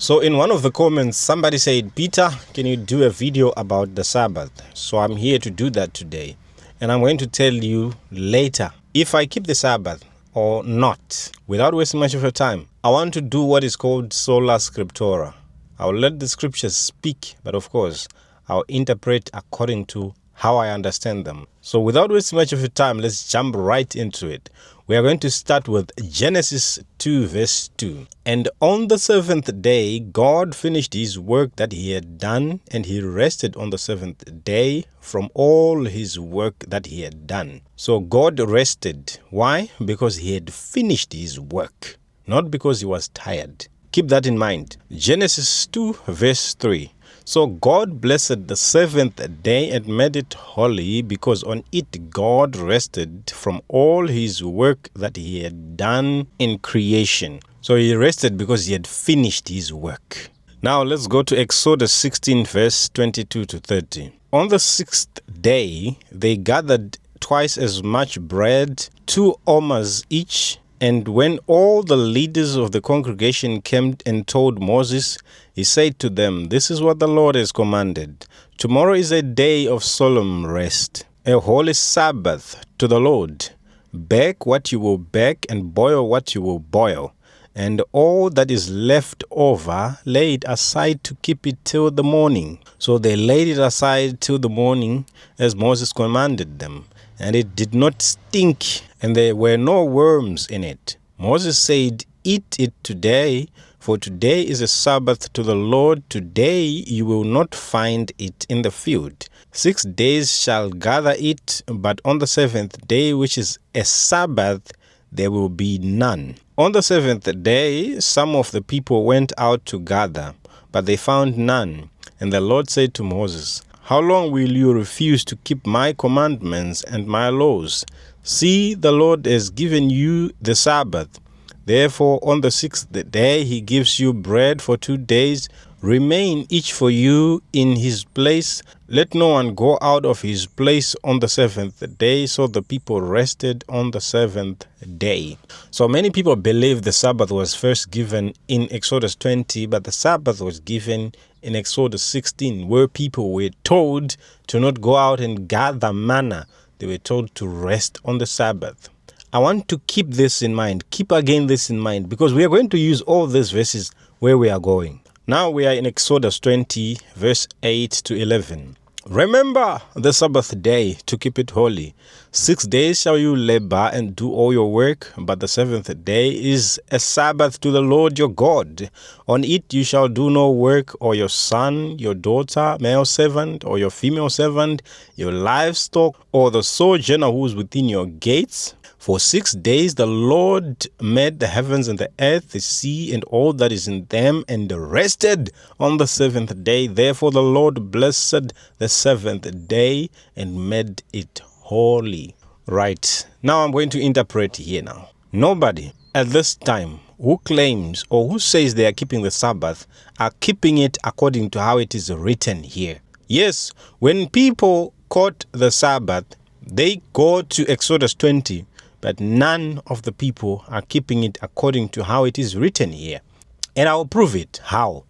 So in one of the comments, somebody said, Peter, can you do a video about the Sabbath? So I'm here to do that today. And I'm going to tell you later if I keep the Sabbath or not. Without wasting much of your time, I want to do what is called sola scriptura. I'll let the scriptures speak, but of course, I'll interpret according to how I understand them. So without wasting much of your time, let's jump right into it. We are going to start with Genesis 2 verse 2. And on the seventh day, God finished his work that he had done, and he rested on the seventh day from all his work that he had done. So God rested. Why? Because he had finished his work, not because he was tired. Keep that in mind. Genesis 2 verse 3. So God blessed the seventh day and made it holy, because on it God rested from all his work that he had done in creation. So he rested because he had finished his work. Now let's go to Exodus 16 verse 22 to 30. On the sixth day they gathered twice as much bread, 2 omers each. And when all the leaders of the congregation came and told Moses, he said to them, "This is what the Lord has commanded. Tomorrow is a day of solemn rest, a holy Sabbath to the Lord. Bake what you will bake and boil what you will boil. And all that is left over, lay it aside to keep it till the morning." So they laid it aside till the morning, as Moses commanded them. And it did not stink, and there were no worms in it. Moses said, "Eat it today, for today is a Sabbath to the Lord. Today you will not find it in the field. 6 days shall gather it, but on the seventh day, which is a Sabbath, there will be none." On the seventh day, some of the people went out to gather, but they found none. And the Lord said to Moses, "How long will you refuse to keep my commandments and my laws? See, the Lord has given you the Sabbath. Therefore, on the sixth day he gives you bread for 2 days. Remain each for you in his place. Let no one go out of his place on the seventh day." So the people rested on the seventh day. So many people believe the Sabbath was first given in Exodus 20, but the Sabbath was given in Exodus 16, where people were told to not go out and gather manna. They were told to rest on the Sabbath. I want to keep this in mind. Keep again this in mind, because we are going to use all these verses where we are going. Now we are in Exodus 20, verse 8 to 11. "Remember the Sabbath day to keep it holy. 6 days shall you labor and do all your work, but the seventh day is a Sabbath to the Lord your God. On it you shall do no work, or your son, your daughter, male servant, or your female servant, your livestock, or the sojourner who is within your gates. For 6 days the Lord made the heavens and the earth, the sea, and all that is in them, and rested on the seventh day. Therefore the Lord blessed the seventh day and made it holy." Right. Now I'm going to interpret here now. Nobody at this time who claims or who says they are keeping the Sabbath are keeping it according to how it is written here. Yes, when people quote the Sabbath, they go to Exodus 20. But none of the people are keeping it according to how it is written here. And I will prove it. How?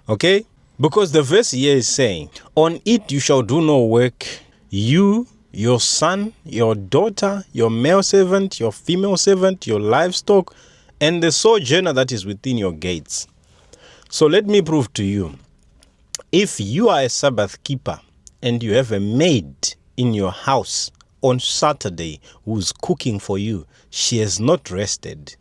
Okay? Because the verse here is saying, "On it you shall do no work, you, your son, your daughter, your male servant, your female servant, your livestock, and the sojourner that is within your gates." So let me prove to you. If you are a Sabbath keeper and you have a maid in your house on Saturday who's cooking for you, she has not rested,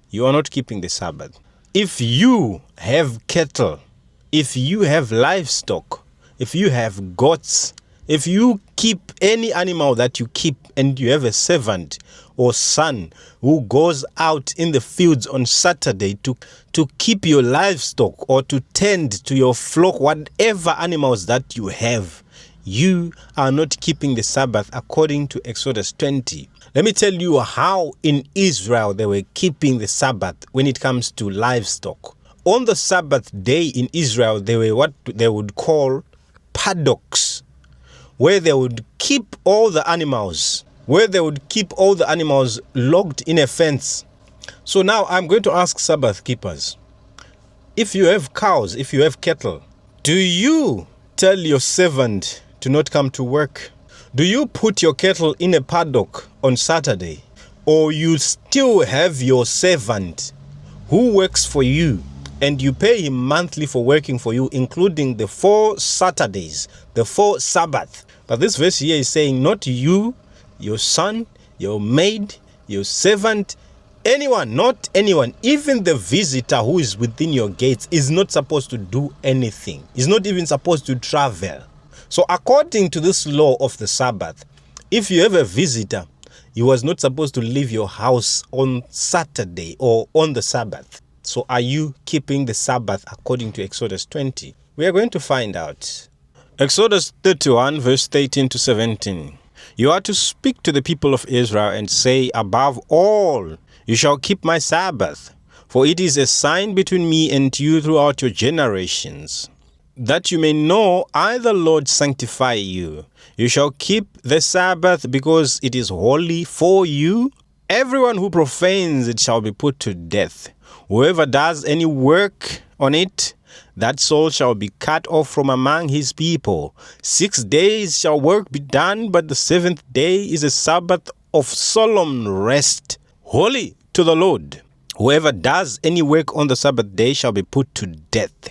you are not keeping the Sabbath. If you have cattle, if you have livestock, if you have goats, if you keep any animal that you keep, and you have a servant or son who goes out in the fields on Saturday to keep your livestock or to tend to your flock, whatever animals that you have, you are not keeping the Sabbath according to Exodus 20. Let me tell you how in Israel they were keeping the Sabbath when it comes to livestock. On the Sabbath day in Israel, they were what they would call paddocks, where they would keep all the animals, locked in a fence. So now I'm going to ask Sabbath keepers, If you have cows, if you have cattle, do you tell your servant to not come to work? Do you put your cattle in a paddock on Saturday? Or you still have your servant who works for you and you pay him monthly for working for you, including the 4 Saturdays, the 4 Sabbath. But this verse here is saying not you, your son, your maid, your servant, anyone, not anyone, even the visitor who is within your gates is not supposed to do anything. Is not even supposed to travel. So according to this law of the Sabbath, if you have a visitor, you was not supposed to leave your house on Saturday or on the Sabbath. So are you keeping the Sabbath according to Exodus 20? We are going to find out. Exodus 31 verse 13 to 17. You are to speak to the people of Israel and say, above all, you shall keep my Sabbath, for it is a sign between me and you throughout your generations, that you may know I the Lord sanctify you. You shall keep the Sabbath because it is holy for you. Everyone who profanes it shall be put to death. Whoever does any work on it, that soul shall be cut off from among his people. 6 days shall work be done, but the 7th day is a Sabbath of solemn rest, holy to the Lord. Whoever does any work on the Sabbath day shall be put to death.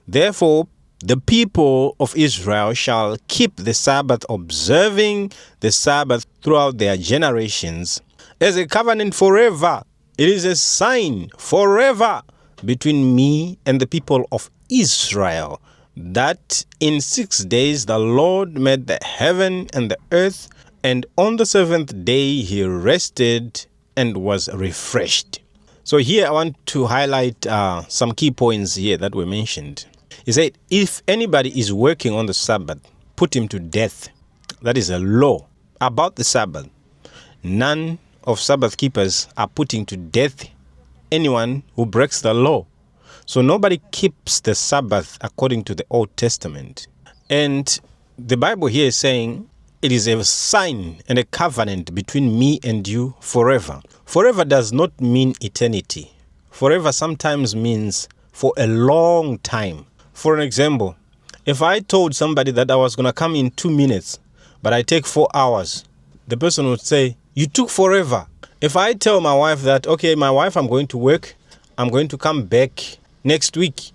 Therefore, the people of Israel shall keep the Sabbath, observing the Sabbath throughout their generations as a covenant forever. It is a sign forever between me and the people of Israel, that in 6 days the Lord made the heaven and the earth, and on the 7th day he rested and was refreshed. So here I want to highlight some key points here that were mentioned. He said, if anybody is working on the Sabbath, put him to death. That is a law about the Sabbath. None of Sabbath keepers are putting to death anyone who breaks the law. So nobody keeps the Sabbath according to the Old Testament. And the Bible here is saying it is a sign and a covenant between me and you forever. Forever does not mean eternity. Forever sometimes means for a long time. For an example, if I told somebody that I was going to come in 2 minutes, but I take 4 hours, the person would say, you took forever. If I tell my wife that, okay, my wife, I'm going to work, I'm going to come back next week,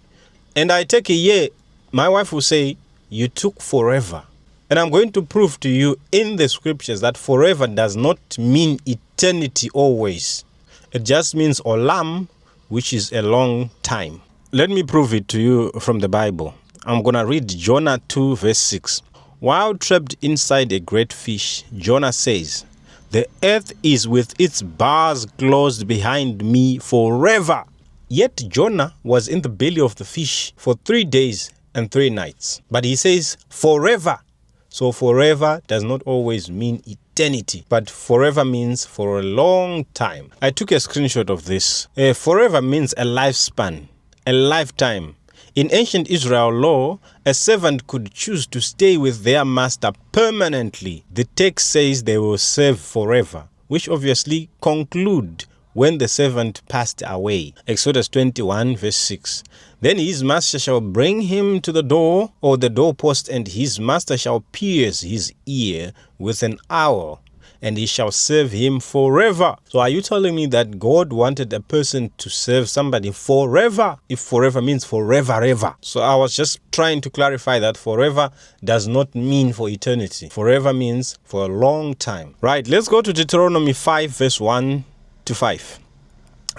and I take a year, my wife will say, you took forever. And I'm going to prove to you in the scriptures that forever does not mean eternity always. It just means olam, which is a long time. Let me prove it to you from the Bible. I'm going to read Jonah 2 verse 6. While trapped inside a great fish, Jonah says, the earth is with its bars closed behind me forever. Yet Jonah was in the belly of the fish for 3 days and 3 nights. But he says forever. So forever does not always mean eternity, but forever means for a long time. I took a screenshot of this. Forever means a lifespan, a lifetime. In ancient Israel law, a servant could choose to stay with their master permanently. The text says they will serve forever, which obviously conclude when the servant passed away. Exodus 21 verse 6. Then his master shall bring him to the door or the doorpost, and his master shall pierce his ear with an awl, and he shall serve him forever. So are you telling me that God wanted a person to serve somebody forever? If forever means forever ever. So I was just trying to clarify that forever does not mean for eternity. Forever means for a long time. Right, let's go to Deuteronomy 5 verse 1 to 5.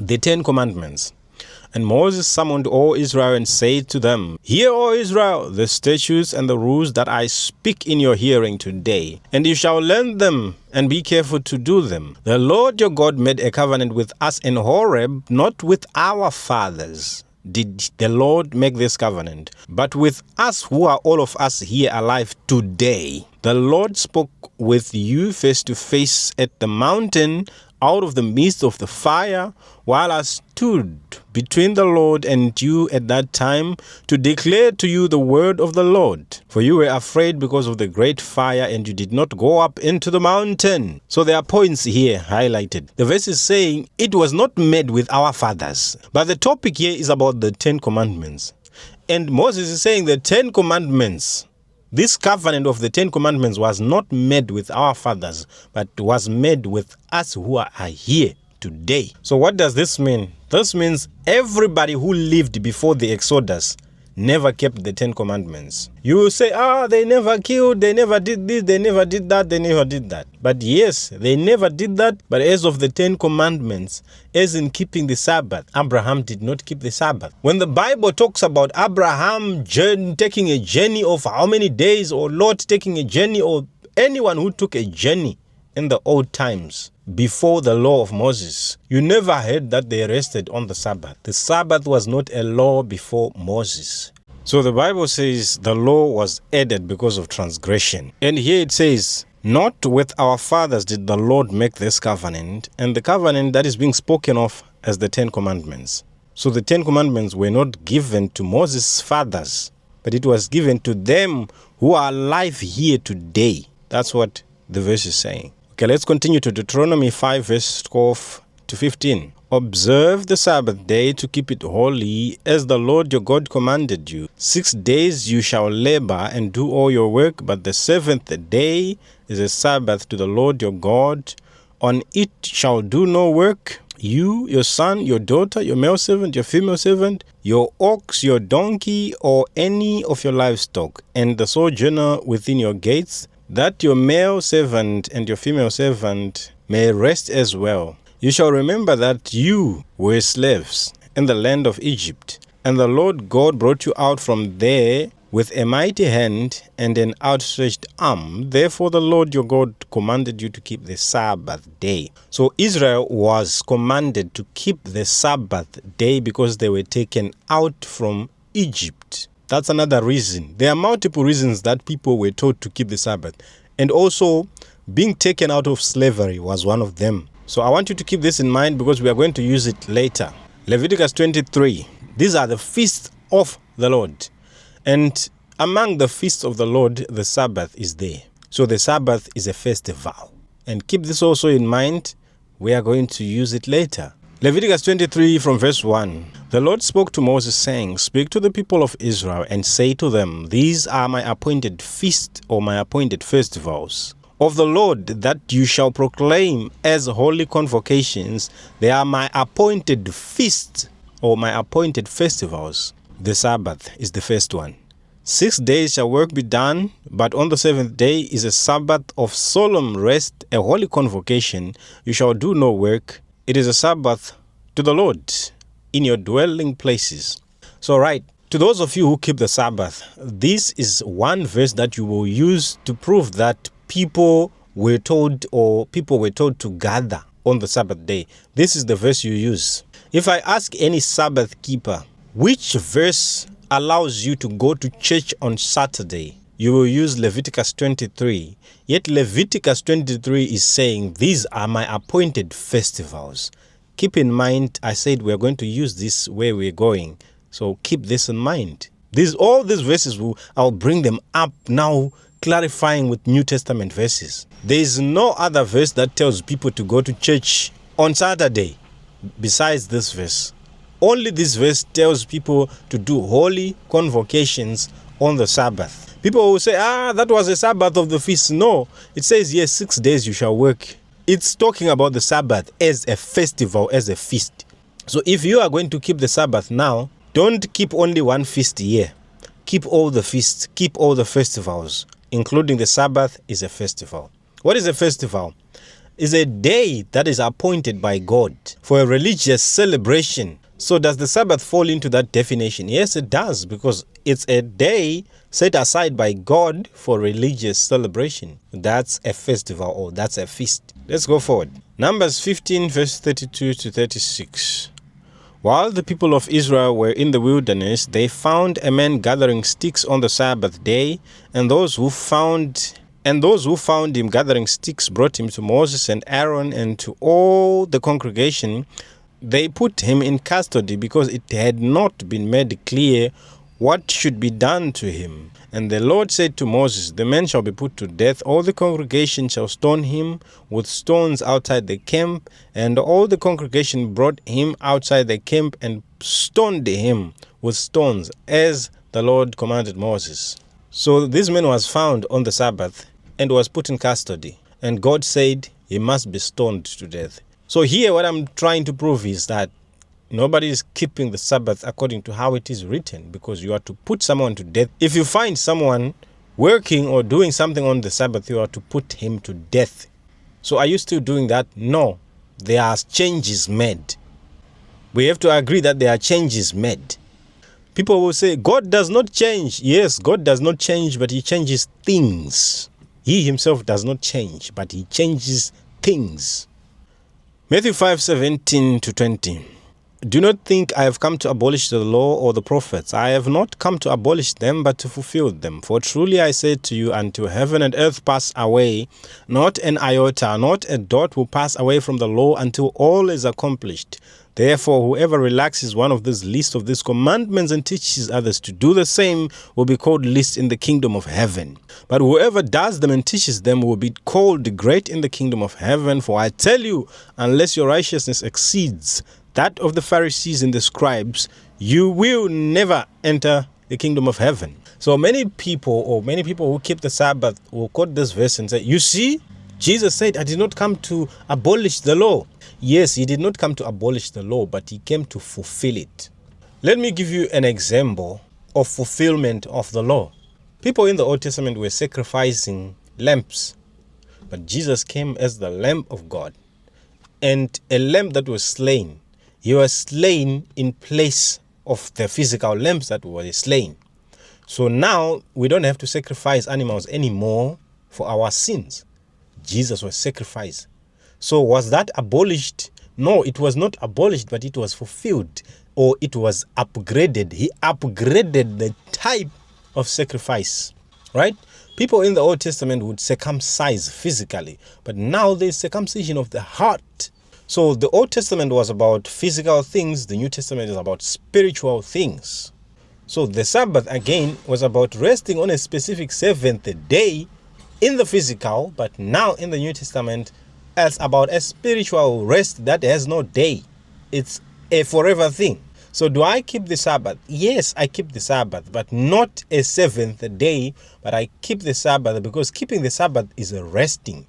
The 10 Commandments. And Moses summoned all Israel and said to them, hear, O Israel, the statutes and the rules that I speak in your hearing today, and you shall learn them and be careful to do them. The Lord your God made a covenant with us in Horeb, not with our fathers did the Lord make this covenant, but with us who are all of us here alive today. The Lord spoke with you face to face at the mountain, out of the midst of the fire, while I stood between the Lord and you at that time to declare to you the word of the Lord. For you were afraid because of the great fire, and you did not go up into the mountain. So there are points here highlighted. The verse is saying it was not made with our fathers. But the topic here is about the 10 commandments. And Moses is saying the 10 commandments, this covenant of the 10 commandments was not made with our fathers, but was made with us who are here today. So what does this mean? This means everybody who lived before the Exodus never kept the 10 commandments. You will say, they never killed, they never did this, they never did that, they never did that. But yes, they never did that. But as of the 10 commandments, as in keeping the Sabbath, Abraham did not keep the Sabbath. When the Bible talks about Abraham taking a journey of how many days, or Lot taking a journey, or anyone who took a journey in the old times, before the law of Moses, you never heard that they rested on the Sabbath. The Sabbath was not a law before Moses. So the Bible says the law was added because of transgression. And here it says, not with our fathers did the Lord make this covenant, and the covenant that is being spoken of as the 10 commandments. So the 10 commandments were not given to Moses' fathers, but it was given to them who are alive here today. That's what the verse is saying. Okay, let's continue to Deuteronomy 5 verse 12 to 15. Observe the Sabbath day to keep it holy, as the Lord your God commanded you. 6 days you shall labor and do all your work, but the 7th day is a Sabbath to the Lord your God. On it shall do no work, you, your son, your daughter, your male servant, your female servant, your ox, your donkey, or any of your livestock, and the sojourner within your gates, that your male servant and your female servant may rest as well. You shall remember that you were slaves in the land of Egypt, and the Lord God brought you out from there with a mighty hand and an outstretched arm. Therefore the Lord your God commanded you to keep the Sabbath day. So Israel was commanded to keep the Sabbath day because they were taken out from Egypt. That's another reason. There are multiple reasons that people were told to keep the Sabbath. And also, being taken out of slavery was one of them. So I want you to keep this in mind because we are going to use it later. Leviticus 23. These are the feasts of the Lord. And among the feasts of the Lord, the Sabbath is there. So the Sabbath is a festival. And keep this also in mind. We are going to use it later. Leviticus 23 from verse 1. The Lord spoke to Moses, saying, Speak to the people of Israel and say to them, These are my appointed feasts, or my appointed festivals of the Lord, that you shall proclaim as holy convocations. They are my appointed feasts, or my appointed festivals. The Sabbath is the first one. 6 days shall work be done, but on the 7th day is a Sabbath of solemn rest, a holy convocation. You shall do no work. It is a Sabbath to the Lord in your dwelling places. So right, to those of you who keep the Sabbath, this is one verse that you will use to prove that people were told to gather on the Sabbath day. This is the verse you use. If I ask any Sabbath keeper, which verse allows you to go to church on Saturday, you will use Leviticus 23. Yet Leviticus 23 is saying, these are my appointed festivals. Keep in mind, I said we're going to use this where we're going. So keep this in mind. All these verses, I'll bring them up now, clarifying with New Testament verses. There is no other verse that tells people to go to church on Saturday besides this verse. Only this verse tells people to do holy convocations on the Sabbath. People will say, that was a Sabbath of the feast. No, it says, yes, 6 days you shall work. It's talking about the Sabbath as a festival, as a feast. So if you are going to keep the Sabbath now, don't keep only one feast a year. Keep all the feasts, keep all the festivals, including the Sabbath is a festival. What is a festival? It's a day that is appointed by God for a religious celebration. So does the Sabbath fall into that definition? Yes, it does, because it's a day set aside by God for religious celebration. That's a festival, or that's a feast. Let's go forward. Numbers 15 verse 32 to 36. While the people of Israel were in the wilderness, they found a man gathering sticks on the Sabbath day, and those who found him gathering sticks brought him to Moses and Aaron and to all the congregation. they put him in custody because it had not been made clear what should be done to him. And the Lord said to Moses, the man shall be put to death. All the congregation shall stone him with stones outside the camp. And all the congregation brought him outside the camp and stoned him with stones, as the Lord commanded Moses. So this man was found on the Sabbath and was put in custody. And God said he must be stoned to death. So here what I'm trying to prove is that nobody is keeping the Sabbath according to how it is written, because you are to put someone to death. If you find someone working or doing something on the Sabbath, you are to put him to death. So are you still doing that? No. There are changes made. We have to agree that there are changes made. People will say, God does not change. Yes, God does not change, but he changes things. He himself does not change, but he changes things. Matthew 5:17-20. Do not think I have come to abolish the law or the prophets. I have not come to abolish them, but to fulfill them. For truly I say to you, until heaven and earth pass away, not an iota, not a dot will pass away from the law until all is accomplished. Therefore, whoever relaxes one of these least of these commandments and teaches others to do the same will be called least in the kingdom of heaven. But whoever does them and teaches them will be called great in the kingdom of heaven. For I tell you, unless your righteousness exceeds that of the Pharisees and the scribes, you will never enter the kingdom of heaven. So many people who keep the Sabbath will quote this verse and say, you see, Jesus said, I did not come to abolish the law. Yes, he did not come to abolish the law, but he came to fulfill it. Let me give you an example of fulfillment of the law. People in the Old Testament were sacrificing lambs, but Jesus came as the Lamb of God, and a lamb that was slain. He was slain in place of the physical lambs that were slain. So now we don't have to sacrifice animals anymore for our sins. Jesus was sacrificed. So was that abolished? No, it was not abolished, but it was fulfilled, or it was upgraded. He upgraded the type of sacrifice, right? People in the Old Testament would circumcise physically, but now there's circumcision of the heart. So the Old Testament was about physical things. The New Testament is about spiritual things. So the Sabbath, again, was about resting on a specific seventh day in the physical, but now in the New Testament, it's about a spiritual rest that has no day. It's a forever thing. So do I keep the Sabbath? Yes, I keep the Sabbath, but not a seventh day, but I keep the Sabbath because keeping the Sabbath is a resting.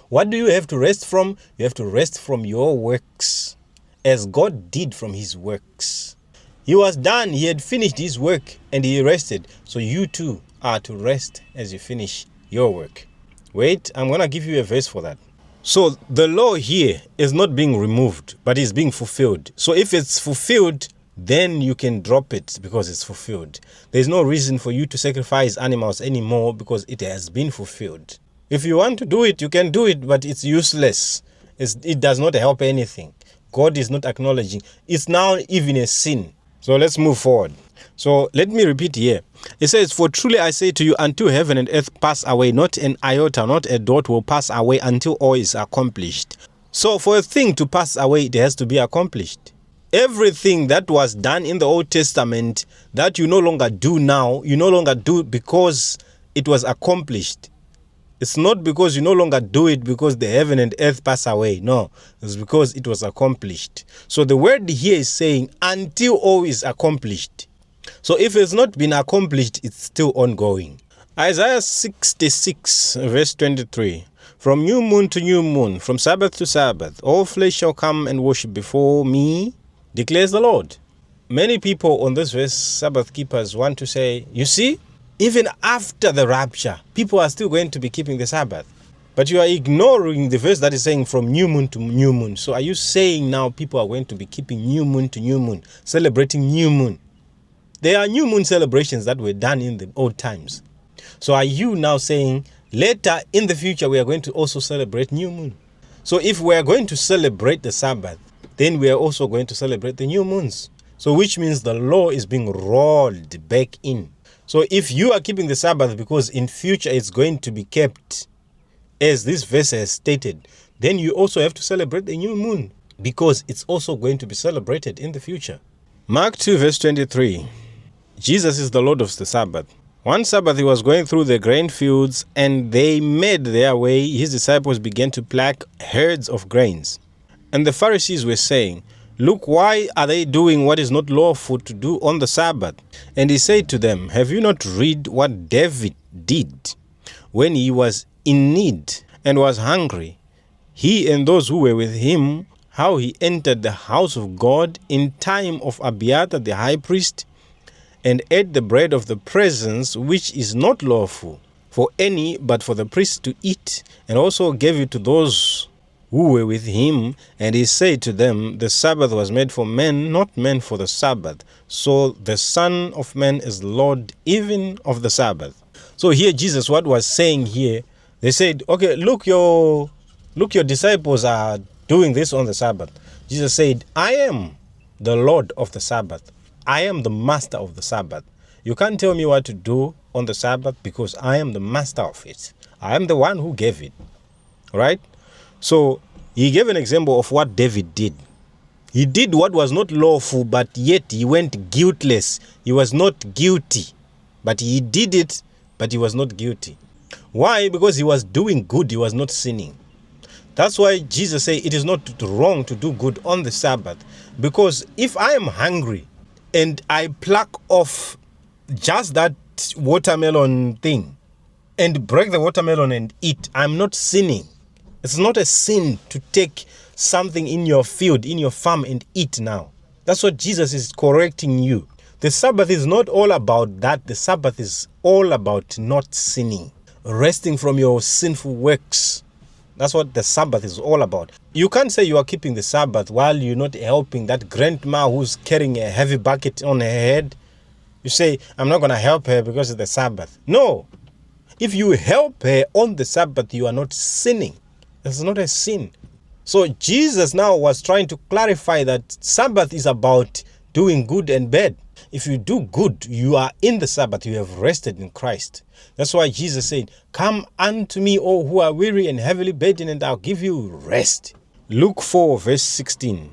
What do you have to rest from? You have to rest from your works, as God did from his works. He was done. He had finished his work and he rested. So you too are to rest as you finish your work. Wait, I'm going to give you a verse for that. So the law here is not being removed, but is being fulfilled. So if it's fulfilled, then you can drop it because it's fulfilled. There's no reason for you to sacrifice animals anymore because it has been fulfilled. If you want to do it, you can do it, but it's useless. It does not help anything. God is not acknowledging. It's now even a sin. So let's move forward. So let me repeat here. It says, for truly I say to you, until heaven and earth pass away, not an iota, not a dot will pass away until all is accomplished. So for a thing to pass away, it has to be accomplished. Everything that was done in the Old Testament that you no longer do now, you no longer do because it was accomplished. It's not because you no longer do it because the heaven and earth pass away. No, it's because it was accomplished. So the word here is saying until all is accomplished. So if it's not been accomplished, it's still ongoing. Isaiah 66 verse 23. From new moon to new moon, from Sabbath to Sabbath, all flesh shall come and worship before me, declares the Lord. Many people on this verse, Sabbath keepers, want to say, you see, even after the rapture, people are still going to be keeping the Sabbath. But you are ignoring the verse that is saying from new moon to new moon. So are you saying now people are going to be keeping new moon to new moon, celebrating new moon? There are new moon celebrations that were done in the old times. So are you now saying later in the future we are going to also celebrate new moon? So if we are going to celebrate the Sabbath, then we are also going to celebrate the new moons. So which means the law is being rolled back in. So if you are keeping the Sabbath because in future it's going to be kept as this verse has stated, then you also have to celebrate the new moon. because it's also going to be celebrated in the future. Mark 2 verse 23. Jesus is the Lord of the Sabbath. One Sabbath he was going through the grain fields, and they made their way. His disciples began to pluck herds of grains. And the Pharisees were saying, "Look, why are they doing what is not lawful to do on the Sabbath?" And he said to them, "Have you not read what David did when he was in need and was hungry, he and those who were with him, how he entered the house of God in time of Abiathar the high priest, and ate the bread of the presence, which is not lawful for any but for the priest to eat, and also gave it to those who were with him. And he said to them, the Sabbath was made for men, not men for the Sabbath. So the Son of Man is Lord even of the Sabbath." So here Jesus, what was saying here, they said, okay, look, your disciples are doing this on the Sabbath. Jesus said, I am the Lord of the Sabbath. I am the master of the Sabbath. You can't tell me what to do on the Sabbath because I am the master of it. I am the one who gave it. Right? So he gave an example of what David did. He did what was not lawful, but yet he went guiltless. He was not guilty, but he did it, but he was not guilty. Why? Because he was doing good. He was not sinning. That's why Jesus said it is not wrong to do good on the Sabbath. Because if I am hungry and I pluck off just that watermelon thing and break the watermelon and eat, I'm not sinning. It's not a sin to take something in your field, in your farm, and eat now. That's what Jesus is correcting you. The Sabbath is not all about that. The Sabbath is all about not sinning, resting from your sinful works. That's what the Sabbath is all about. You can't say you are keeping the Sabbath while you're not helping that grandma who's carrying a heavy bucket on her head. You say, I'm not going to help her because it's the Sabbath. No. If you help her on the Sabbath, you are not sinning. It's not a sin. So Jesus now was trying to clarify that Sabbath is about doing good and bad. If you do good, you are in the Sabbath. You have rested in Christ. That's why Jesus said, come unto me, all who are weary and heavily burdened, and I'll give you rest. Luke 4 verse 16.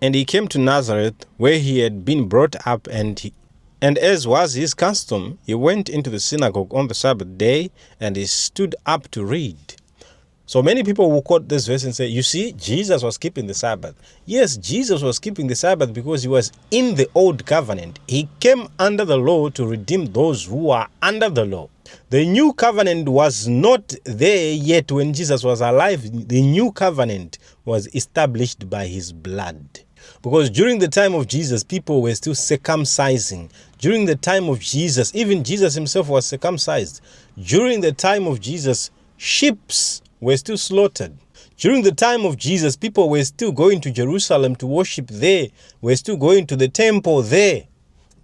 And he came to Nazareth, where he had been brought up, and as was his custom, he went into the synagogue on the Sabbath day, and he stood up to read. So many people will quote this verse and say, you see, Jesus was keeping the Sabbath. Yes, Jesus was keeping the Sabbath because he was in the old covenant. He came under the law to redeem those who are under the law. The new covenant was not there yet when Jesus was alive. The new covenant was established by his blood. Because during the time of Jesus, people were still circumcising. During the time of Jesus, even Jesus himself was circumcised. During the time of Jesus, sheep were still slaughtered. During the time of Jesus, people were still going to Jerusalem to worship there. Were still going to the temple there.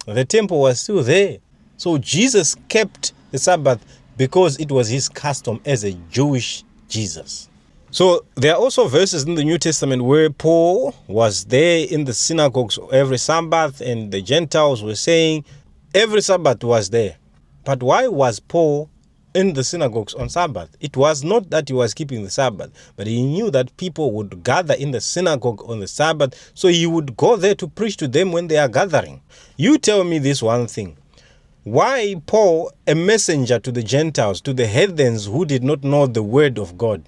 The temple was still there. So Jesus kept the Sabbath because it was his custom as a Jewish Jesus. So there are also verses in the New Testament where Paul was there in the synagogues every Sabbath, and the Gentiles were saying every Sabbath was there. But why was Paul in the synagogues on Sabbath? It was not that he was keeping the Sabbath, but he knew that people would gather in the synagogue on the Sabbath, so he would go there to preach to them when they are gathering. You tell me this one thing. Why Paul, a messenger to the Gentiles, to the heathens who did not know the word of God,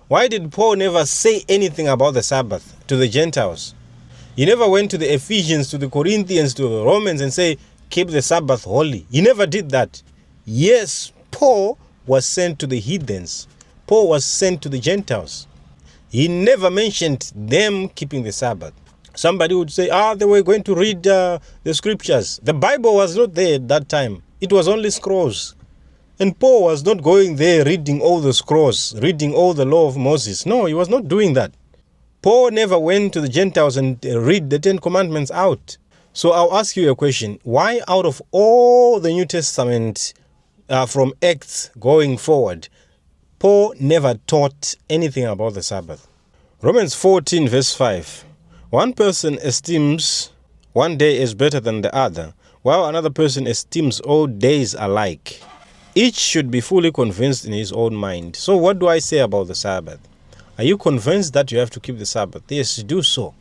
why did Paul never say anything about the Sabbath to the Gentiles? He never went to the Ephesians, to the Corinthians, to the Romans and say, keep the Sabbath holy. He never did that. Yes, Paul was sent to the heathens. Paul was sent to the Gentiles. He never mentioned them keeping the Sabbath. Somebody would say, they were going to read the scriptures. The Bible was not there at that time. It was only scrolls. And Paul was not going there reading all the scrolls, reading all the law of Moses. No, he was not doing that. Paul never went to the Gentiles and read the 10 Commandments out. So I'll ask you a question. Why out of all the New Testament from Acts going forward, Paul never taught anything about the Sabbath? Romans 14 verse 5. One person esteems one day as better than the other, while another person esteems all days alike. Each should be fully convinced in his own mind. So what do I say about the Sabbath? Are you convinced that you have to keep the Sabbath? Yes, do so.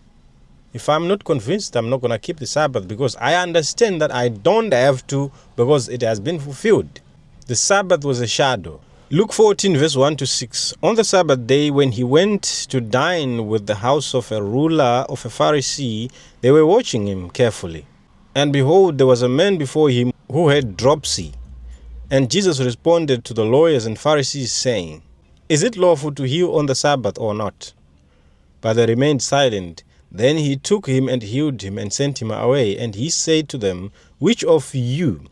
If I'm not convinced, I'm not going to keep the Sabbath because I understand that I don't have to because it has been fulfilled. The Sabbath was a shadow. Luke 14 verse 1 to 6. On the Sabbath day when he went to dine with the house of a ruler of a Pharisee, they were watching him carefully. And behold, there was a man before him who had dropsy. And Jesus responded to the lawyers and Pharisees, saying, Is it lawful to heal on the Sabbath or not? But they remained silent. Then he took him and healed him and sent him away. And he said to them, Which of you,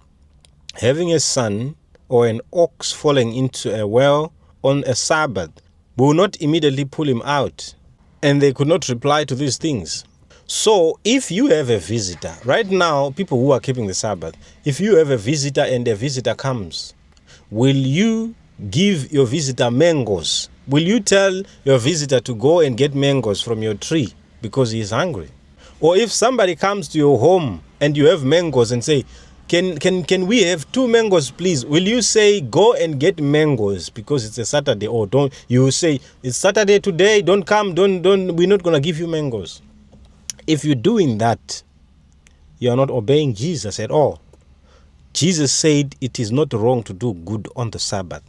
having a son or an ox falling into a well on a Sabbath, will not immediately pull him out? And they could not reply to these things. So if you have a visitor, right now, people who are keeping the Sabbath, if you have a visitor and a visitor comes, will you give your visitor mangoes? Will you tell your visitor to go and get mangoes from your tree because he is hungry? Or if somebody comes to your home and you have mangoes and say, can we have 2 mangoes, please? Will you say, go and get mangoes because it's a Saturday? Or don't you say, it's Saturday today, don't come, don't, we're not going to give you mangoes. If you're doing that, you're not obeying Jesus at all. Jesus said it is not wrong to do good on the Sabbath.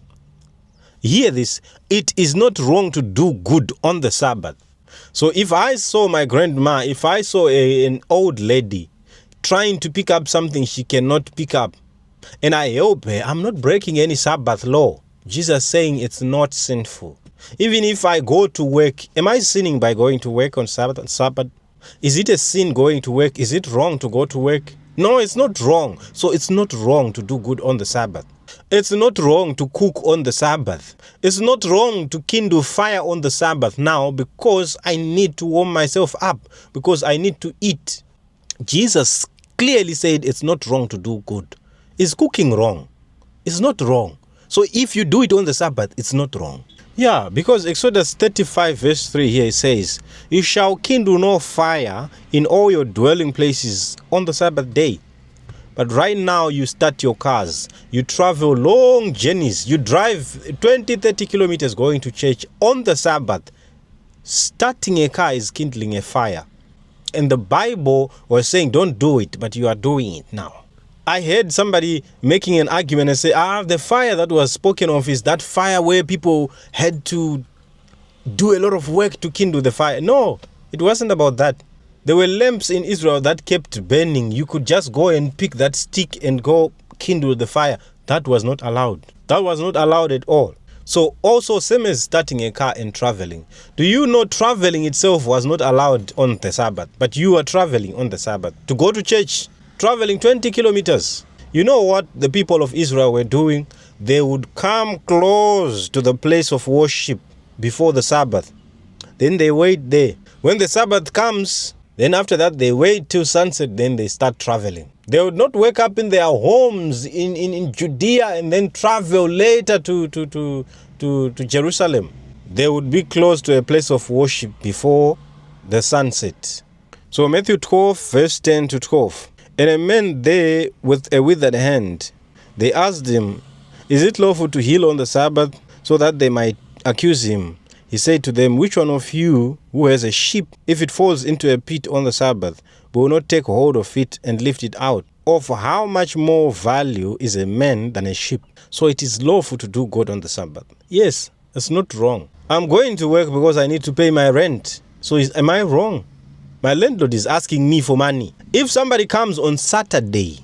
Hear this, it is not wrong to do good on the Sabbath. So if I saw my grandma, if I saw an old lady trying to pick up something she cannot pick up, and I help her, I'm not breaking any Sabbath law. Jesus saying it's not sinful. Even if I go to work, am I sinning by going to work on Sabbath? Is it a sin going to work? Is it wrong to go to work? No, it's not wrong. So it's not wrong to do good on the Sabbath. It's not wrong to cook on the Sabbath. It's not wrong to kindle fire on the Sabbath now because I need to warm myself up, because I need to eat. Jesus clearly said it's not wrong to do good. Is cooking wrong? It's not wrong. So if you do it on the Sabbath, it's not wrong. Yeah, because Exodus 35 verse 3 here it says, You shall kindle no fire in all your dwelling places on the Sabbath day. But right now you start your cars, you travel long journeys, you drive 20-30 kilometers going to church on the Sabbath. Starting a car is kindling a fire. And the Bible was saying don't do it, but you are doing it now. I heard somebody making an argument and say, the fire that was spoken of is that fire where people had to do a lot of work to kindle the fire. No, it wasn't about that. There were lamps in Israel that kept burning. You could just go and pick that stick and go kindle the fire. That was not allowed. That was not allowed at all. So also same as starting a car and traveling. Do you know traveling itself was not allowed on the Sabbath, but you are traveling on the Sabbath to go to church? Traveling 20 kilometers. You know what the people of Israel were doing? They would come close to the place of worship before the Sabbath. Then they wait there. When the Sabbath comes, then after that they wait till sunset, then they start traveling. They would not wake up in their homes in Judea and then travel later to Jerusalem. They would be close to a place of worship before the sunset. So Matthew 12 verse 10 to 12. And a man there with a withered hand, they asked him, Is it lawful to heal on the Sabbath? So that they might accuse him. He said to them, Which one of you who has a sheep, if it falls into a pit on the Sabbath, will not take hold of it and lift it out? Or for how much more value is a man than a sheep? So it is lawful to do good on the Sabbath. Yes, that's not wrong. I'm going to work because I need to pay my rent. So am I wrong? My landlord is asking me for money. If somebody comes on Saturday,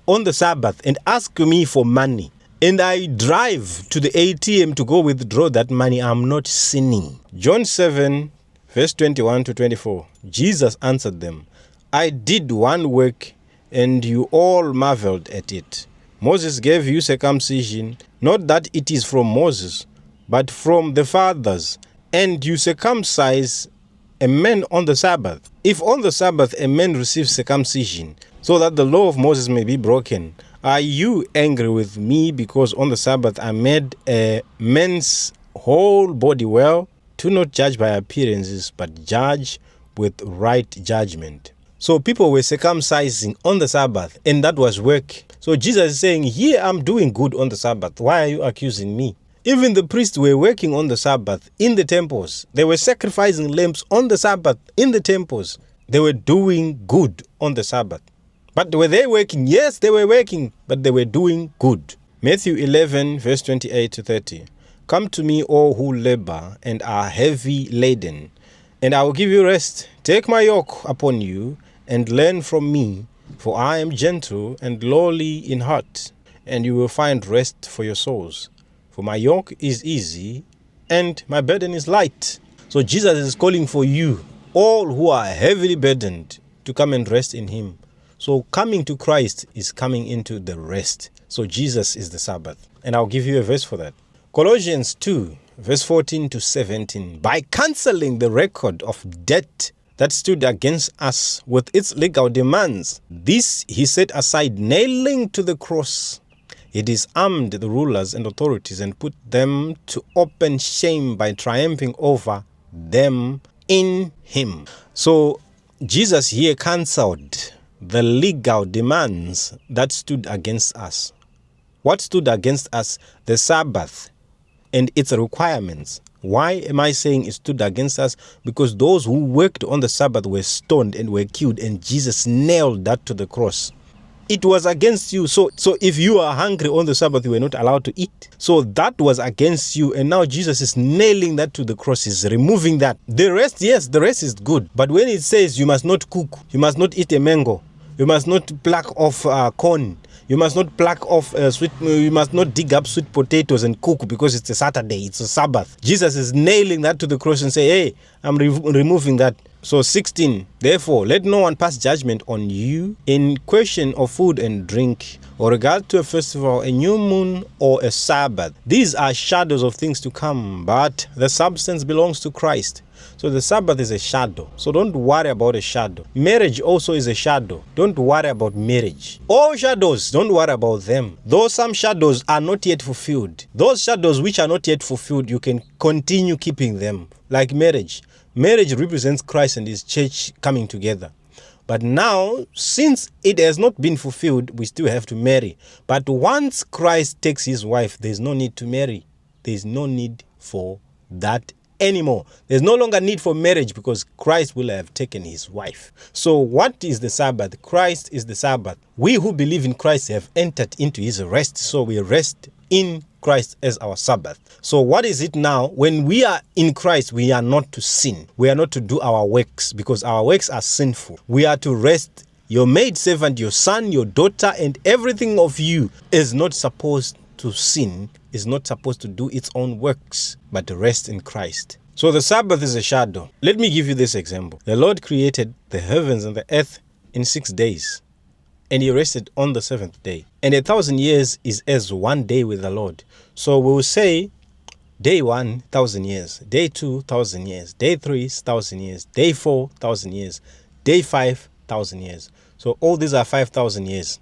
on the Sabbath, and asks me for money, and I drive to the ATM to go withdraw that money, I'm not sinning. John 7, verse 21 to 24. Jesus answered them, I did one work, and you all marveled at it. Moses gave you circumcision, not that it is from Moses, but from the fathers, and you circumcise a man on the Sabbath. If on the Sabbath a man receives circumcision, so that the law of Moses may be broken, are you angry with me because on the Sabbath I made a man's whole body well? Do not judge by appearances, but judge with right judgment. So people were circumcising on the Sabbath, and that was work. So Jesus is saying, here I'm doing good on the Sabbath. Why are you accusing me? Even the priests were working on the Sabbath in the temples. They were sacrificing lambs on the Sabbath in the temples. They were doing good on the Sabbath. But were they working? Yes, they were working, but they were doing good. Matthew 11, verse 28 to 30. Come to me, all who labor and are heavy laden, and I will give you rest. Take my yoke upon you and learn from me, for I am gentle and lowly in heart, and you will find rest for your souls. For my yoke is easy and my burden is light. So Jesus is calling for you, all who are heavily burdened, to come and rest in him. So coming to Christ is coming into the rest. So Jesus is the Sabbath. And I'll give you a verse for that. Colossians 2, verse 14 to 17. By cancelling the record of debt that stood against us with its legal demands, this he set aside, nailing to the cross. He disarmed the rulers and authorities and put them to open shame by triumphing over them in him. So Jesus here cancelled the legal demands that stood against us. What stood against us? The Sabbath and its requirements. Why am I saying it stood against us? Because those who worked on the Sabbath were stoned and were killed, and Jesus nailed that to the cross. It was against you. So if you are hungry on the Sabbath, you were not allowed to eat. So that was against you. And now Jesus is nailing that to the cross. He's removing that. The rest, yes, the rest is good. But when it says you must not cook, you must not eat a mango, you must not pluck off corn, you must not pluck off you must not dig up sweet potatoes and cook because it's a Saturday, it's a Sabbath. Jesus is nailing that to the cross and say, hey, I'm removing that. So 16, therefore, let no one pass judgment on you in question of food and drink, or regard to a festival, a new moon, or a Sabbath. These are shadows of things to come, but the substance belongs to Christ. So the Sabbath is a shadow. So don't worry about a shadow. Marriage also is a shadow. Don't worry about marriage. All shadows, don't worry about them. Though some shadows are not yet fulfilled. Those shadows which are not yet fulfilled, you can continue keeping them. Like marriage. Marriage represents Christ and his church coming together. But now, since it has not been fulfilled, we still have to marry. But once Christ takes his wife, there's no need to marry. There's no need for that anymore. There's no longer need for marriage because Christ will have taken his wife. So what is the Sabbath? Christ is the Sabbath. We who believe in Christ have entered into his rest. So we rest in Christ as our Sabbath. So what is it now? When we are in Christ, we are not to sin. We are not to do our works because our works are sinful. We are to rest. Your maidservant, your son, your daughter, and everything of you is not supposed to sin, is not supposed to do its own works, but to rest in Christ. So the Sabbath is a shadow. Let me give you this example. The Lord created the heavens and the earth in 6 days, and he rested on the seventh day. And 1,000 years is as 1 day with the Lord. So we will say day 1, 1,000 years, day 2, 1,000 years, day 3, 1,000 years, day 4, 1,000 years, day 5, 1,000 years. So all these are 5,000 years.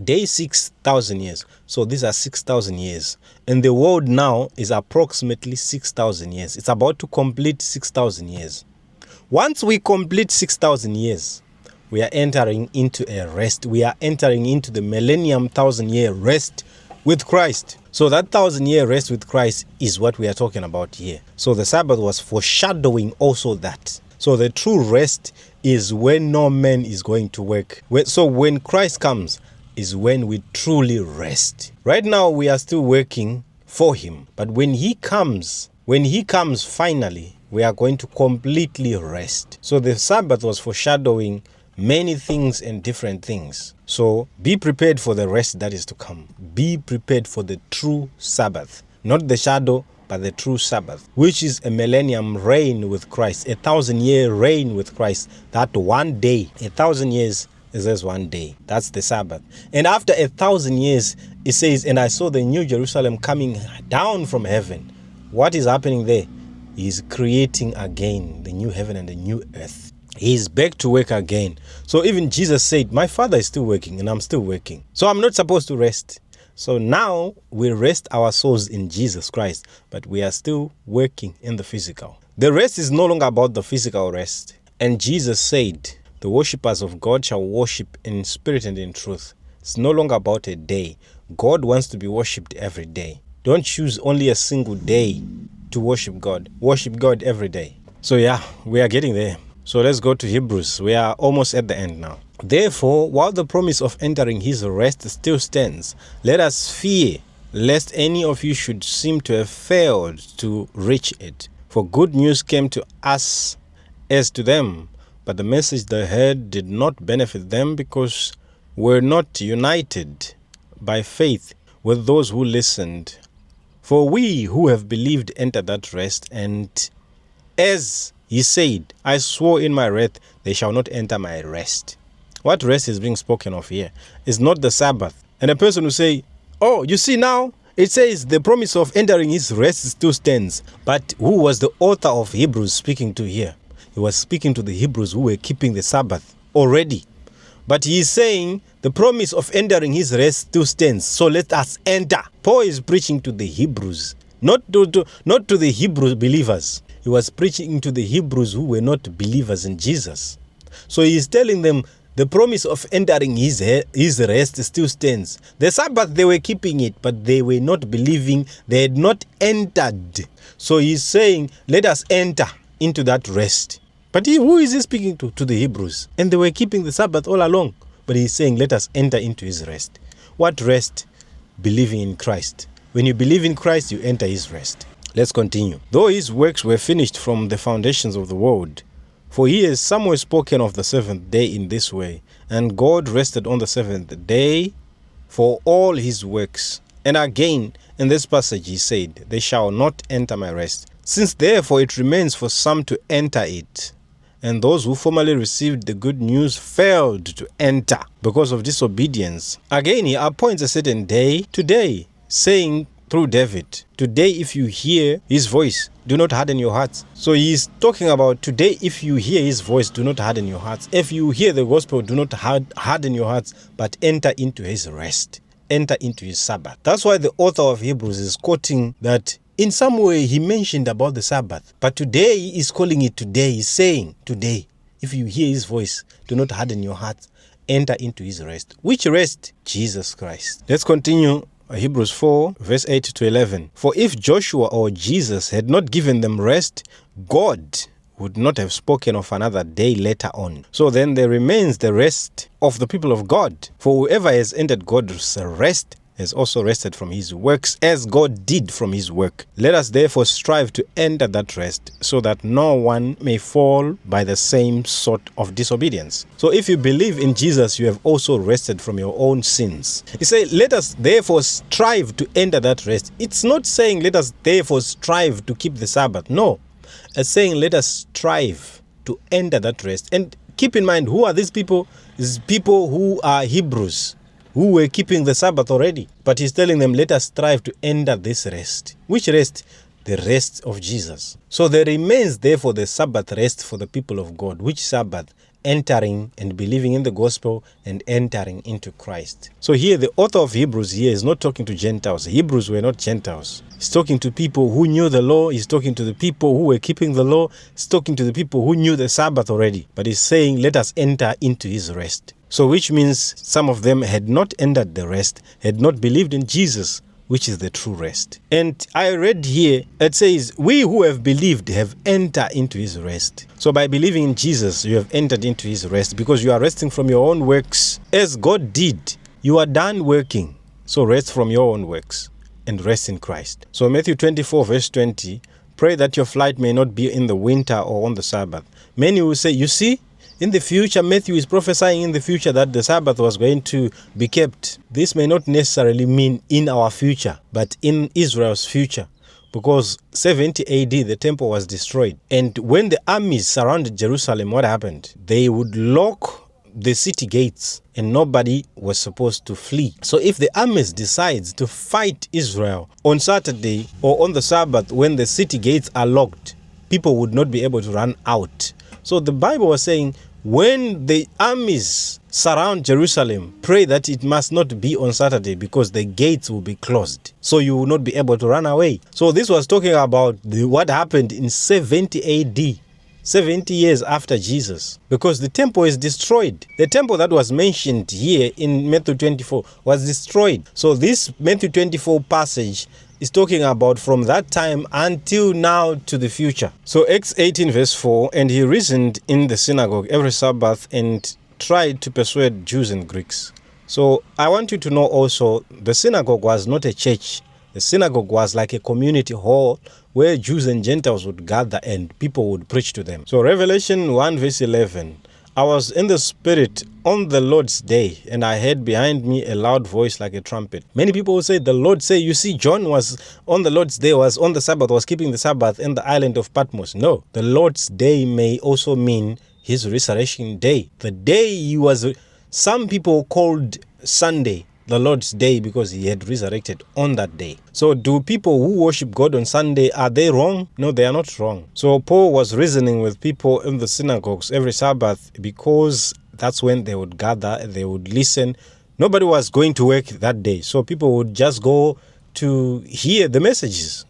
Day 6,000 years. So these are 6,000 years. And the world now is approximately 6,000 years. It's about to complete 6,000 years. Once we complete 6,000 years, we are entering into a rest. We are entering into the millennium 1,000-year rest with Christ. So that 1,000-year rest with Christ is what we are talking about here. So the Sabbath was foreshadowing also that. So the true rest is when no man is going to work. So when Christ comes is when we truly rest. Right now we are still working for him. But when he comes finally, we are going to completely rest. So the Sabbath was foreshadowing many things and different things. So be prepared for the rest that is to come. Be prepared for the true Sabbath. Not the shadow, but the true Sabbath, which is a millennium reign with Christ, 1,000-year reign with Christ. That 1 day, 1,000 years is as 1 day. That's the Sabbath. And after 1,000 years, it says, and I saw the new Jerusalem coming down from heaven. What is happening there? He's creating again the new heaven and the new earth. He's back to work again. So even Jesus said, my Father is still working and I'm still working. So I'm not supposed to rest. So now we rest our souls in Jesus Christ, but we are still working in the physical. The rest is no longer about the physical rest. And Jesus said, the worshippers of God shall worship in spirit and in truth. It's no longer about a day. God wants to be worshipped every day. Don't choose only a single day to worship God. Worship God every day. So yeah, we are getting there. So let's go to Hebrews. We are almost at the end now. Therefore, while the promise of entering his rest still stands, let us fear lest any of you should seem to have failed to reach it. For good news came to us as to them, but the message they heard did not benefit them because we're not united by faith with those who listened. For we who have believed enter that rest, and as he said, I swore in my wrath, they shall not enter my rest. What rest is being spoken of here is not the Sabbath. And a person will say, oh, you see now, it says the promise of entering his rest still stands. But who was the author of Hebrews speaking to here? He was speaking to the Hebrews who were keeping the Sabbath already. But he is saying the promise of entering his rest still stands. So let us enter. Paul is preaching to the Hebrews, not to the Hebrew believers. He was preaching to the Hebrews who were not believers in Jesus. So he is telling them the promise of entering his rest still stands. The Sabbath, they were keeping it, but they were not believing. They had not entered. So he's saying, let us enter into that rest. But who is he speaking to? To the Hebrews. And they were keeping the Sabbath all along. But he's saying, let us enter into his rest. What rest? Believing in Christ. When you believe in Christ, you enter his rest. Let's continue. Though his works were finished from the foundations of the world, for he has somewhere spoken of the seventh day in this way, and God rested on the seventh day for all his works. And again, in this passage he said, they shall not enter my rest. Since therefore it remains for some to enter it, and those who formerly received the good news failed to enter because of disobedience. Again, he appoints a certain day today, saying through David, today if you hear his voice, do not harden your hearts. So he is talking about today if you hear his voice, do not harden your hearts. If you hear the gospel, do not harden your hearts, but enter into his rest. Enter into his Sabbath. That's why the author of Hebrews is quoting that in some way he mentioned about the Sabbath, but today he is calling it today. He's saying today, if you hear his voice, do not harden your hearts, enter into his rest. Which rest? Jesus Christ. Let's continue. Hebrews 4 verse 8 to 11. For if Joshua or Jesus had not given them rest, God would not have spoken of another day later on. So then there remains the rest of the people of God. For whoever has entered God's rest has also rested from his works as God did from his work. Let us therefore strive to enter that rest so that no one may fall by the same sort of disobedience. So if you believe in Jesus, you have also rested from your own sins. He said, let us therefore strive to enter that rest. It's not saying let us therefore strive to keep the Sabbath. No, it's saying let us strive to enter that rest. And keep in mind, who are these people? These people who are Hebrews, who were keeping the Sabbath already. But he's telling them, let us strive to enter this rest. Which rest? The rest of Jesus. So there remains therefore the Sabbath rest for the people of God. Which Sabbath? Entering and believing in the gospel and entering into Christ. So here the author of Hebrews here is not talking to Gentiles. Hebrews were not Gentiles. He's talking to people who knew the law. He's talking to the people who were keeping the law. He's talking to the people who knew the Sabbath already. But he's saying, let us enter into his rest. So which means some of them had not entered the rest, had not believed in Jesus, which is the true rest. And I read here, it says, we who have believed have entered into his rest. So by believing in Jesus, you have entered into his rest because you are resting from your own works. As God did, you are done working. So rest from your own works and rest in Christ. So Matthew 24 verse 20, pray that your flight may not be in the winter or on the Sabbath. Many will say, you see, in the future, Matthew is prophesying in the future that the Sabbath was going to be kept. This may not necessarily mean in our future, but in Israel's future. Because 70 AD, the temple was destroyed. And when the armies surrounded Jerusalem, what happened? They would lock the city gates and nobody was supposed to flee. So if the armies decides to fight Israel on Saturday or on the Sabbath when the city gates are locked, people would not be able to run out. So the Bible was saying, when the armies surround Jerusalem, pray that it must not be on Saturday because the gates will be closed. So you will not be able to run away. So this was talking about what happened in 70 AD, 70 years after Jesus, because the temple is destroyed. The temple that was mentioned here in Matthew 24 was destroyed. So this Matthew 24 passage is talking about from that time until now to the future. So Acts 18 verse 4, and he reasoned in the synagogue every Sabbath and tried to persuade Jews and Greeks. So I want you to know also, the synagogue was not a church. The synagogue was like a community hall where Jews and Gentiles would gather and people would preach to them. So Revelation 1 verse 11, I was in the Spirit on the Lord's day, and I heard behind me a loud voice like a trumpet. Many people will say, the Lord say, you see, John was on the Lord's day, was on the Sabbath, was keeping the Sabbath in the island of Patmos. No, the Lord's day may also mean his resurrection day. The day he was, some people called Sunday the Lord's day because he had resurrected on that day. So do people who worship God on Sunday, are they wrong? No, they are not wrong. So Paul was reasoning with people in the synagogues every Sabbath because that's when they would gather, they would listen. Nobody was going to work that day, so people would just go to hear the messages.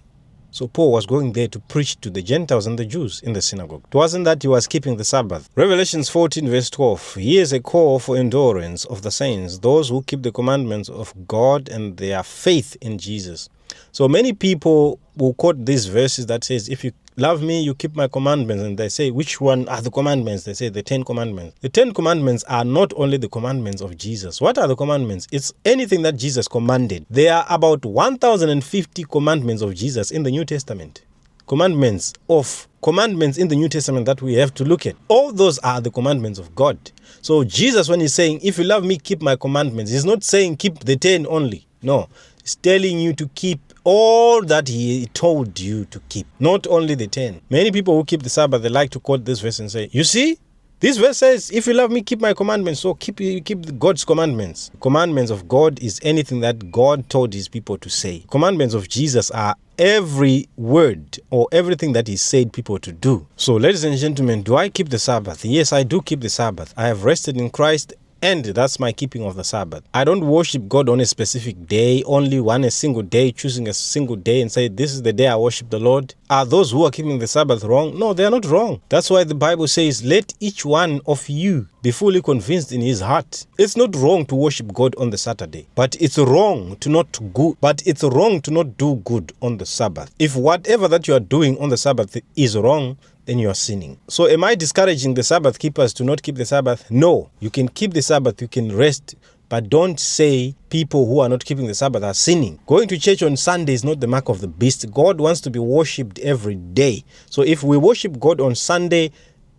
So Paul was going there to preach to the Gentiles and the Jews in the synagogue. It wasn't that he was keeping the Sabbath. Revelations 14 verse 12. Here's a call for endurance of the saints, those who keep the commandments of God and their faith in Jesus. So many people will quote these verses that says, if you love me, you keep my commandments. And they say, which one are the commandments? They say the 10 commandments. The 10 commandments are not only the commandments of Jesus. What are the commandments? It's anything that Jesus commanded. There are about 1,050 commandments of Jesus in the New Testament. Commandments in the New Testament that we have to look at. All those are the commandments of God. So Jesus, when he's saying, if you love me, keep my commandments, he's not saying keep the 10 only. No, he's telling you to keep all that he told you to keep, not only the 10. Many people who keep the Sabbath, they like to quote this verse and say, you see, this verse says, if you love me, keep my commandments. So keep God's commandments. Commandments of God is anything that God told his people to say. Commandments of Jesus are every word or everything that he said people to do. So ladies and gentlemen, do I keep the Sabbath? Yes, I do keep the Sabbath. I have rested in Christ, and that's my keeping of the Sabbath. I don't worship God on a specific day, only one a single day, choosing a single day and say, this is the day I worship the Lord. Are those who are keeping the Sabbath wrong? No, they are not wrong. That's why the Bible says, let each one of you be fully convinced in his heart. It's not wrong to worship God on the Saturday, but it's wrong to not do good on the Sabbath. If whatever that you are doing on the Sabbath is wrong, then you are sinning. So am I discouraging the Sabbath keepers to not keep the Sabbath? No, you can keep the Sabbath, you can rest, but don't say people who are not keeping the Sabbath are sinning. Going to church on Sunday is not the mark of the beast. God wants to be worshipped every day. So if we worship God on Sunday,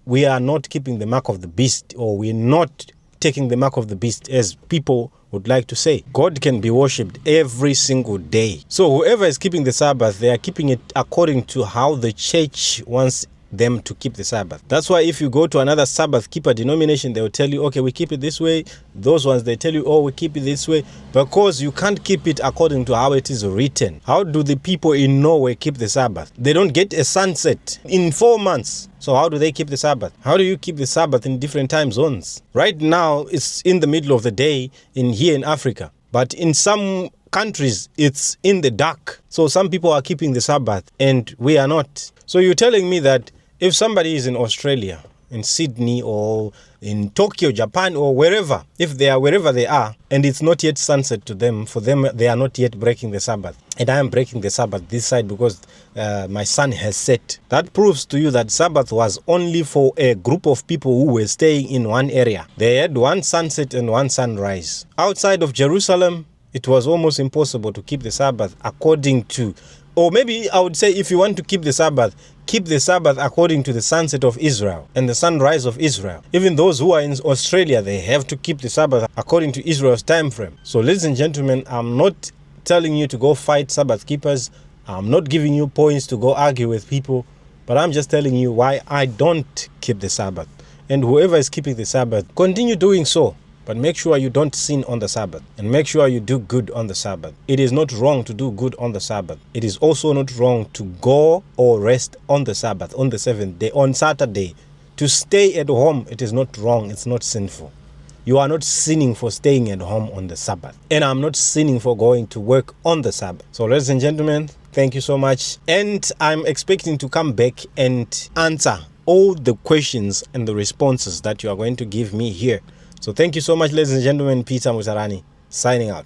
we are not keeping the mark of the beast, or we're not taking the mark of the beast, as people would like to say. God can be worshipped every single day. So whoever is keeping the Sabbath, they are keeping it according to how the church wants them to keep the Sabbath. That's why if you go to another Sabbath keeper denomination, they will tell you, okay, we keep it this way. Those ones, they tell you, oh, we keep it this way, because you can't keep it according to how it is written. How do the people in Norway keep the Sabbath? They don't get a sunset in 4 months. So how do they keep the Sabbath? How do you keep the Sabbath in different time zones? Right now, it's in the middle of the day here in Africa, but in some countries, it's in the dark. So some people are keeping the Sabbath and we are not. So you're telling me that if somebody is in Australia, in Sydney, or in Tokyo, Japan, or wherever, if they are wherever they are, and it's not yet sunset to them, for them, they are not yet breaking the Sabbath. And I am breaking the Sabbath this side because my sun has set. That proves to you that Sabbath was only for a group of people who were staying in one area. They had one sunset and one sunrise. Outside of Jerusalem, it was almost impossible to keep the Sabbath according to, or maybe I would say, if you want to keep the Sabbath according to the sunset of Israel and the sunrise of Israel. Even those who are in Australia, they have to keep the Sabbath according to Israel's time frame. So ladies and gentlemen, I'm not telling you to go fight Sabbath keepers. I'm not giving you points to go argue with people, but I'm just telling you why I don't keep the Sabbath. And whoever is keeping the Sabbath, continue doing so. But make sure you don't sin on the Sabbath, and make sure you do good on the Sabbath. It is not wrong to do good on the Sabbath. It is also not wrong to go or rest on the Sabbath, on the seventh day, on Saturday. To stay at home, it is not wrong. It's not sinful. You are not sinning for staying at home on the Sabbath. And I'm not sinning for going to work on the Sabbath. So ladies and gentlemen, thank you so much. And I'm expecting to come back and answer all the questions and the responses that you are going to give me here. So thank you so much, ladies and gentlemen. Peter Mwazha, signing out.